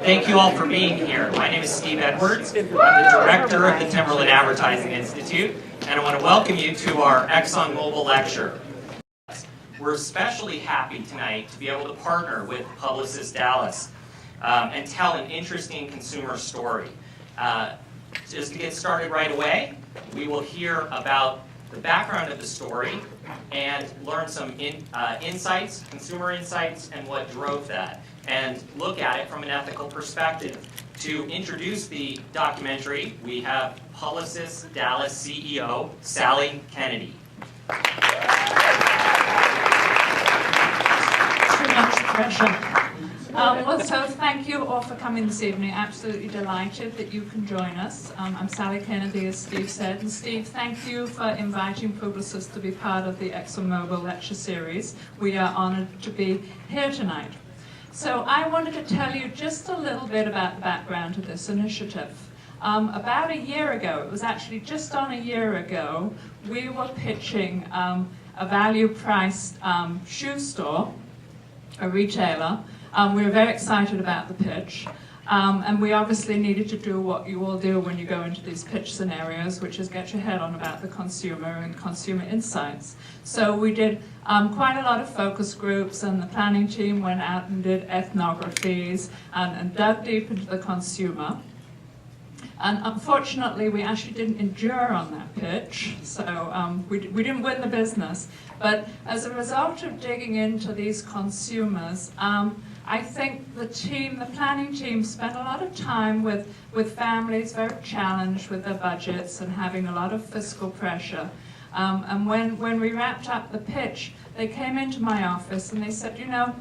Thank you all for being here. My name is Steve Edwards. I'm the director of the Timberland Advertising Institute, and I want to welcome you to our Exxon Mobil lecture. We're especially happy tonight to be able to partner with Publicis Dallas and tell an interesting consumer story. Just to get started right away, we will hear about the background of the story and learn some insights, consumer insights, and what drove that, and look at it from an ethical perspective. To introduce the documentary, we have Publicis Dallas CEO, Sally Kennedy. Too much pressure. So thank you all for coming this evening. Absolutely delighted that you can join us. I'm Sally Kennedy, as Steve said. And Steve, thank you for inviting Publicis to be part of the Exxon Mobil lecture series. We are honored to be here tonight. So I wanted to tell you just a little bit about the background to this initiative. About a year ago, it was actually just on a year ago, we were pitching a value-priced shoe store, a retailer. We were very excited about the pitch, and we obviously needed to do what you all do when you go into these pitch scenarios, which is get your head on about the consumer and consumer insights. So we did quite a lot of focus groups, and the planning team went out and did ethnographies and dug deep into the consumer. And unfortunately, we actually didn't endure on that pitch, so we didn't win the business. But as a result of digging into these consumers, I think the planning team spent a lot of time with families very challenged with their budgets and having a lot of fiscal pressure. And when we wrapped up the pitch, they came into my office and they said, you know,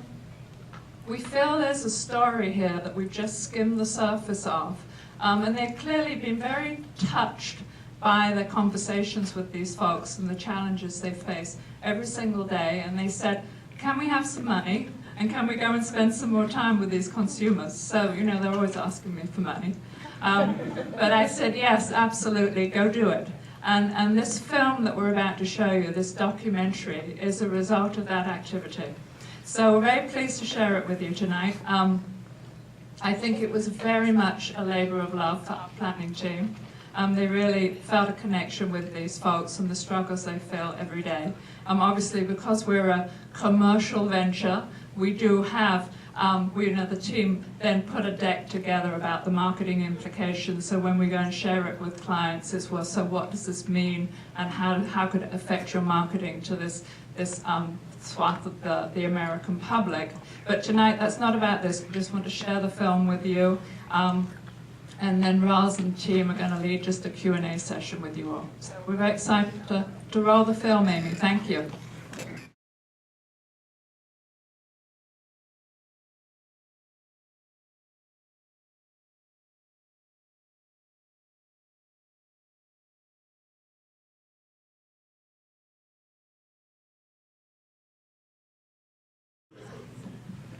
we feel there's a story here that we've just skimmed the surface of. And they've clearly been very touched by the conversations with these folks and the challenges they face every single day. And they said, can we have some money? And can we go and spend some more time with these consumers? So, you know, they're always asking me for money. But I said, yes, absolutely, go do it. And this film that we're about to show you, this documentary, is a result of that activity. So we're very pleased to share it with you tonight. I think it was very much a labor of love for our planning team. They really felt a connection with these folks and the struggles they feel every day. Obviously, because we're a commercial venture, we do have, the team then put a deck together about the marketing implications. So when we go and share it with clients, it's, well, so what does this mean, and how could it affect your marketing to this swath of the American public? But tonight, that's not about this. We just want to share the film with you. And then Roz and the team are going to lead just a Q&A session with you all. So we're very excited to roll the film, Amy. Thank you.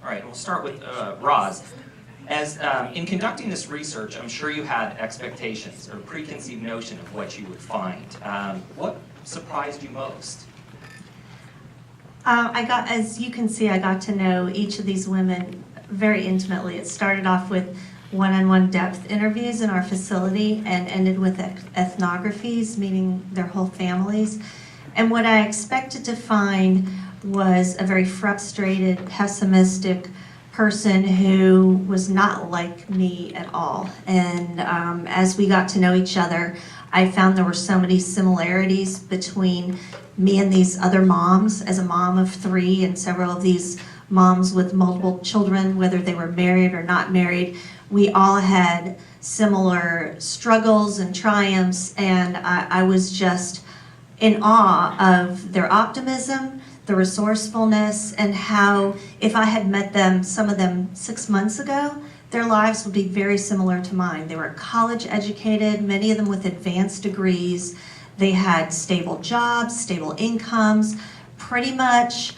All right, we'll start with Roz. As in conducting this research, I'm sure you had expectations or preconceived notion of what you would find. What surprised you most? As you can see, I got to know each of these women very intimately. It started off with one-on-one depth interviews in our facility and ended with ethnographies, meeting their whole families. And what I expected to find was a very frustrated, pessimistic person who was not like me at all. And as we got to know each other, I found there were so many similarities between me and these other moms, as a mom of 3, and several of these moms with multiple children, whether they were married or not married. We all had similar struggles and triumphs, and I was just in awe of their optimism, the resourcefulness, and how if I had met them, some of them 6 months ago, their lives would be very similar to mine. They were college educated, many of them with advanced degrees. They had stable jobs, stable incomes, pretty much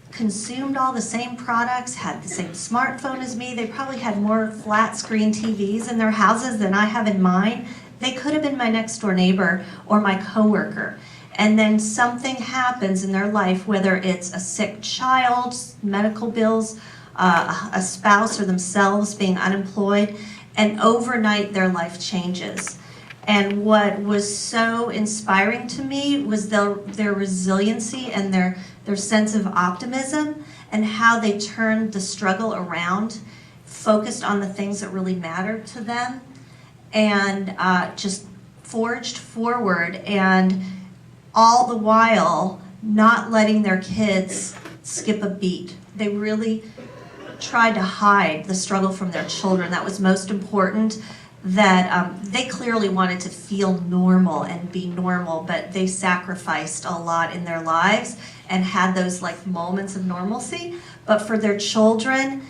consumed all the same products, had the same smartphone as me. They probably had more flat screen TVs in their houses than I have in mine. They could have been my next door neighbor or my coworker. And then something happens in their life, whether it's a sick child, medical bills, a spouse or themselves being unemployed, and overnight their life changes. And what was so inspiring to me was their resiliency and their sense of optimism, and how they turned the struggle around, focused on the things that really mattered to them, and just forged forward, and all the while not letting their kids skip a beat. They really tried to hide the struggle from their children. That was most important. That they clearly wanted to feel normal and be normal, but they sacrificed a lot in their lives and had those like moments of normalcy. But for their children,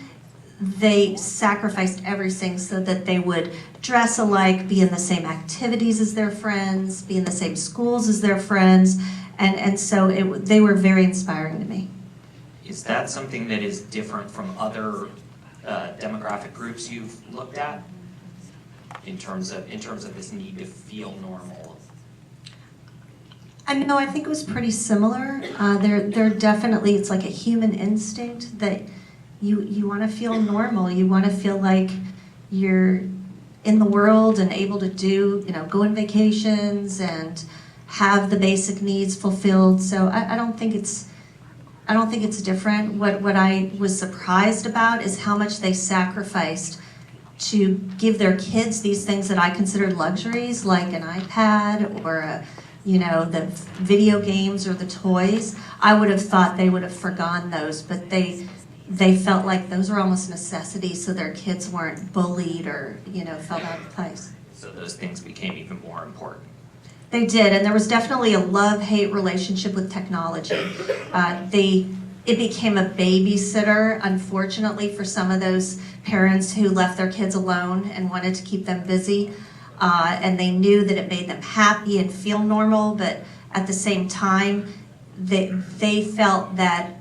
they sacrificed everything so that they would dress alike, be in the same activities as their friends, be in the same schools as their friends, and so they were very inspiring to me. Is that something that is different from other demographic groups you've looked at in terms of this need to feel normal? No, I think it was pretty similar. They're definitely, it's like a human instinct that you want to feel normal. You want to feel like you're in the world and able to do, go on vacations and have the basic needs fulfilled. So I don't think it's different. What I was surprised about is how much they sacrificed to give their kids these things that I considered luxuries, like an iPad or the video games or the toys. I would have thought they would have forgone those, but they felt like those were almost necessities so their kids weren't bullied or felt out of place. So those things became even more important. They did, and there was definitely a love-hate relationship with technology. It became a babysitter, unfortunately, for some of those parents who left their kids alone and wanted to keep them busy. And they knew that it made them happy and feel normal, but at the same time, they felt that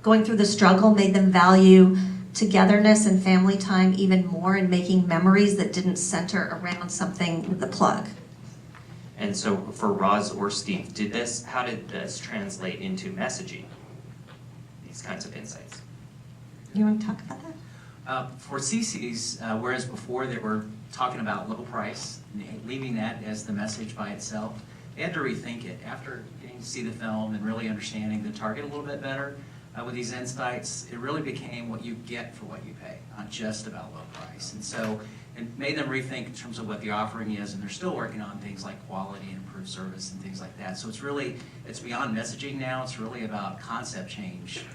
going through the struggle made them value togetherness and family time even more, and making memories that didn't center around something with the plug. And so for Roz or Steve, how did this translate into messaging? These kinds of insights. You want to talk about that? For CC's, whereas before they were talking about low price, leaving that as the message by itself, they had to rethink it. After getting to see the film and really understanding the target a little bit better, with these insights, it really became what you get for what you pay, not just about low price. And so it made them rethink in terms of what the offering is, and they're still working on things like quality and improved service and things like that. So it's beyond messaging now. It's really about concept change,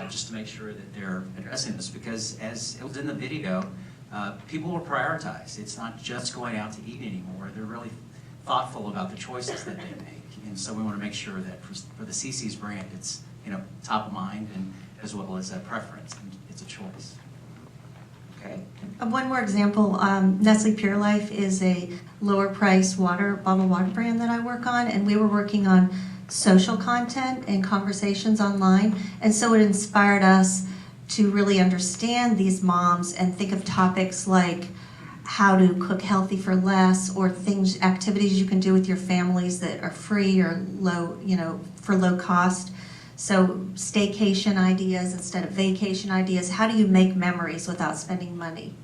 just to make sure that they're addressing this, because as it was in the video, people will prioritize. It's not just going out to eat anymore. They're really thoughtful about the choices that they make. And so we want to make sure that for the CC's brand, it's top of mind, and as well as a preference, and it's a choice. Okay. One more example, Nestle Pure Life is a lower price bottled water brand that I work on, and we were working on social content and conversations online, and so it inspired us to really understand these moms and think of topics like how to cook healthy for less, or activities you can do with your families that are free or low, for low cost. So staycation ideas instead of vacation ideas. How do you make memories without spending money?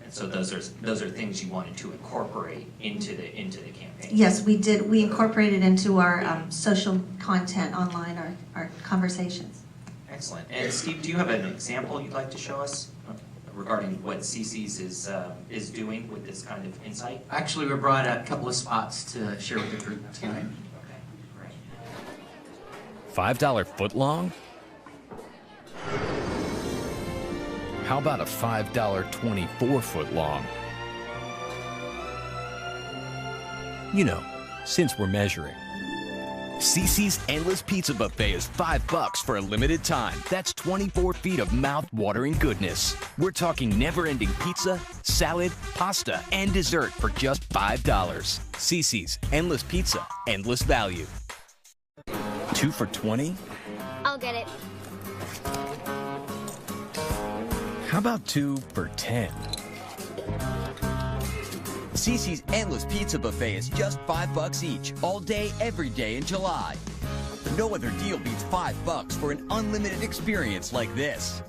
And so those are things you wanted to incorporate into the campaign. Yes, we did. We incorporated into our social content online, our conversations. Excellent. And Steve, do you have an example you'd like to show us regarding what CC's is doing with this kind of insight? Actually, we brought a couple of spots to share with the group tonight. $5 footlong? How about a $5 24-foot long? Since we're measuring. CC's Endless Pizza Buffet is $5 for a limited time. That's 24 feet of mouth-watering goodness. We're talking never-ending pizza, salad, pasta, and dessert for just $5. CC's Endless Pizza, endless value. 2 for $20? I'll get it. How about 2 for $10? CC's Endless Pizza Buffet is just $5 each, all day, every day in July. No other deal beats $5 for an unlimited experience like this.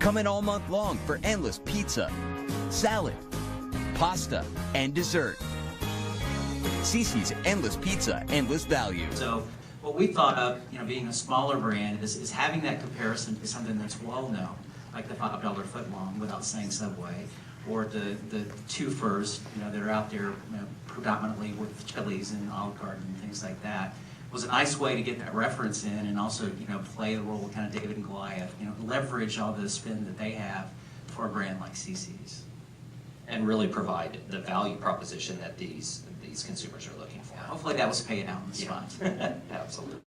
Come in all month long for endless pizza, salad, pasta, and dessert. CiCi's Endless Pizza, endless value. So what we thought of, being a smaller brand is having that comparison to something that's well known, like the $5 footlong, without saying Subway, or the twofers, that are out there predominantly with Chili's and Olive Garden and things like that. It was a nice way to get that reference in and also, play the role of kind of David and Goliath, leverage all the spin that they have for a brand like CiCi's. And really provide the value proposition that these consumers are looking for. Hopefully that was paying out in the spot. Absolutely.